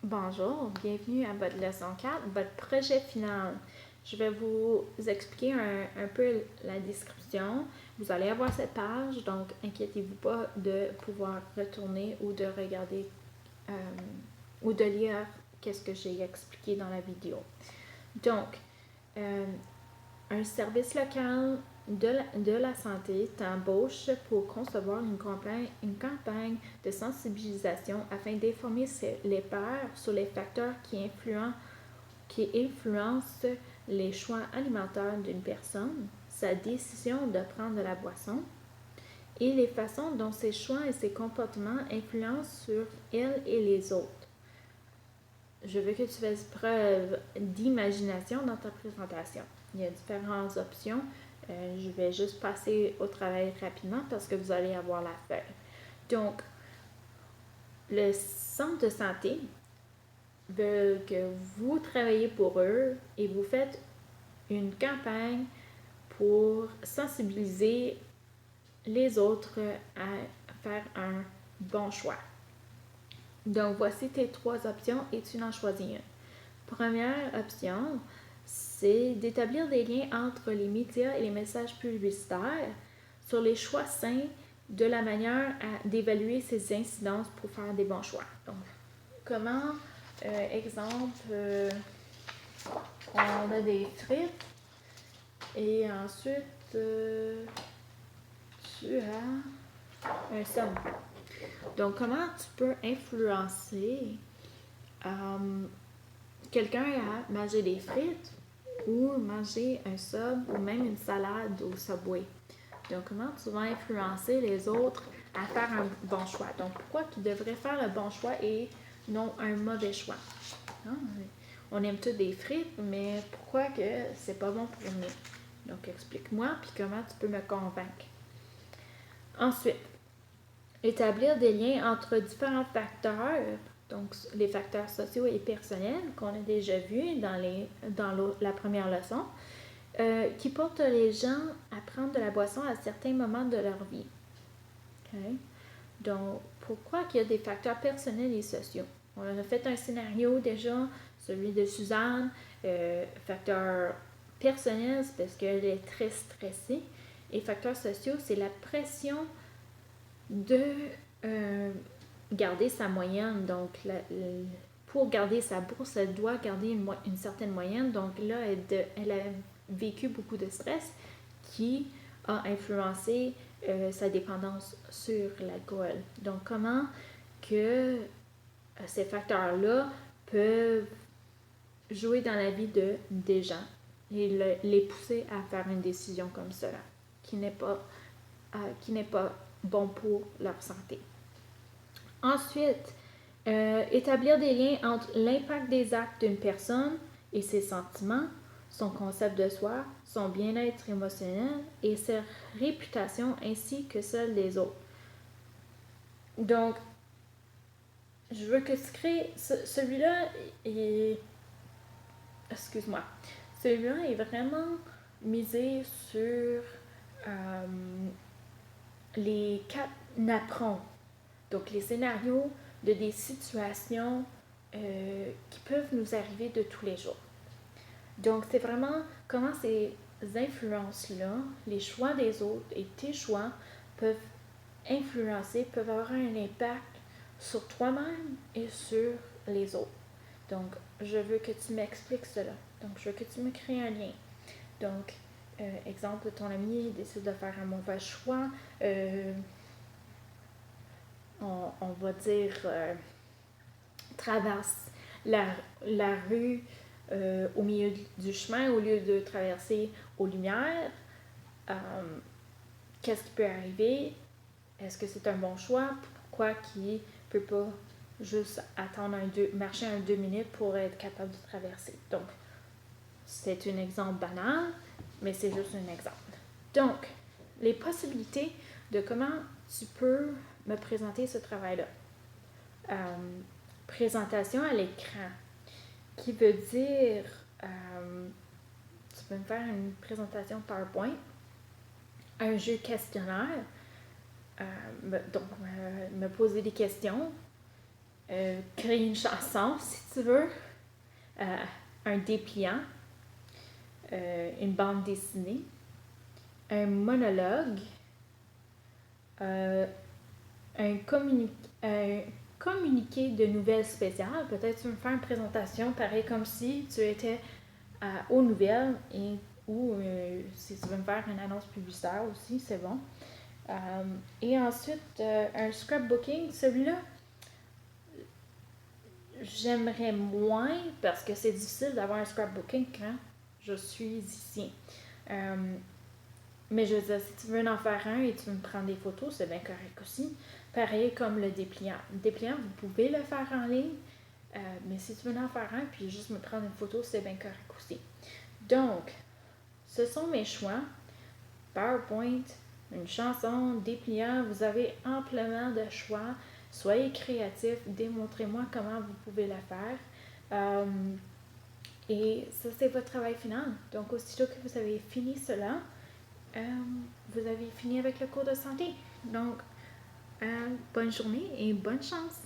Bonjour, bienvenue à votre leçon 4, votre projet final. Je vais vous expliquer un peu la description. Vous allez avoir cette page, donc inquiétez-vous pas de pouvoir retourner ou de regarder ou de lire qu'est-ce que j'ai expliqué dans la vidéo. Donc, un service local de la santé t'embauche pour concevoir une campagne de sensibilisation afin d'informer les pairs sur les facteurs qui influencent les choix alimentaires d'une personne, sa décision de prendre de la boisson et les façons dont ses choix et ses comportements influencent sur elle et les autres. Je veux que tu fasses preuve d'imagination dans ta présentation. Il y a différentes options. Je vais juste passer au travail rapidement parce que vous allez avoir la feuille. Donc, le centre de santé veut que vous travaillez pour eux et vous faites une campagne pour sensibiliser les autres à faire un bon choix. Donc, voici tes 3 options et tu en choisis une. Première option, c'est d'établir des liens entre les médias et les messages publicitaires sur les choix sains de la manière d'évaluer ces incidences pour faire des bons choix. Donc, comment, exemple, on a des frites et ensuite tu as un saumon. Donc, comment tu peux influencer quelqu'un à manger des frites ou manger un sub ou même une salade au Subway. Donc, comment tu vas influencer les autres à faire un bon choix? Donc, pourquoi tu devrais faire le bon choix et non un mauvais choix? Hein? On aime tous des frites, mais pourquoi que c'est pas bon pour nous? Donc, explique-moi, puis comment tu peux me convaincre. Ensuite, établir des liens entre différents facteurs, donc les facteurs sociaux et personnels qu'on a déjà vus dans la première leçon, qui portent les gens à prendre de la boisson à certains moments de leur vie. Okay? Donc, pourquoi qu'il y a des facteurs personnels et sociaux? On a fait un scénario déjà, celui de Suzanne. Facteur personnel, c'est parce qu'elle est très stressée. Et facteurs sociaux, c'est la pression de garder sa moyenne. Donc, pour garder sa bourse, elle doit garder une certaine moyenne. Donc là, elle a vécu beaucoup de stress qui a influencé sa dépendance sur l'alcool. Donc, comment que ces facteurs-là peuvent jouer dans la vie des gens et les pousser à faire une décision comme cela, qui n'est pas bon pour leur santé. Ensuite, établir des liens entre l'impact des actes d'une personne et ses sentiments, son concept de soi, son bien-être émotionnel et sa réputation ainsi que celle des autres. Donc, je veux que tu crées... Celui-là est... Excuse-moi. Celui-là est vraiment misé sur les 4 napperons. Donc, les scénarios de des situations qui peuvent nous arriver de tous les jours. Donc, c'est vraiment comment ces influences-là, les choix des autres et tes choix peuvent peuvent avoir un impact sur toi-même et sur les autres. Donc, je veux que tu m'expliques cela. Donc, je veux que tu me crées un lien. Donc, exemple, ton ami décide de faire un mauvais choix. On va dire, traverse la rue au milieu du chemin au lieu de traverser aux lumières. Qu'est-ce qui peut arriver? Est-ce que c'est un bon choix? Pourquoi qu'il ne peut pas juste marcher 2 minutes pour être capable de traverser? Donc, c'est un exemple banal, mais c'est juste un exemple. Donc, les possibilités de comment tu peux me présenter ce travail-là. Présentation à l'écran, qui veut dire tu peux me faire une présentation PowerPoint, un jeu questionnaire, donc me poser des questions. créer une chanson, si tu veux, un dépliant, une bande dessinée, un monologue, un communiqué de nouvelles spéciales. Peut-être tu veux me faire une présentation, pareil comme si tu étais aux nouvelles, ou si tu veux me faire une annonce publicitaire aussi, c'est bon. Et ensuite, un scrapbooking, celui-là, j'aimerais moins parce que c'est difficile d'avoir un scrapbooking quand je suis ici. Mais je veux dire, si tu veux en faire un et tu veux me prendre des photos, c'est bien correct aussi. Pareil comme le dépliant. Le dépliant, vous pouvez le faire en ligne, mais si tu veux en faire un puis juste me prendre une photo, c'est bien correct aussi. Donc, ce sont mes choix. PowerPoint, une chanson, dépliant, vous avez amplement de choix. Soyez créatifs, démontrez-moi comment vous pouvez la faire. Et ça, c'est votre travail final. Donc, aussitôt que vous avez fini cela, vous avez fini avec le cours de santé. Donc, bonne journée et bonne chance!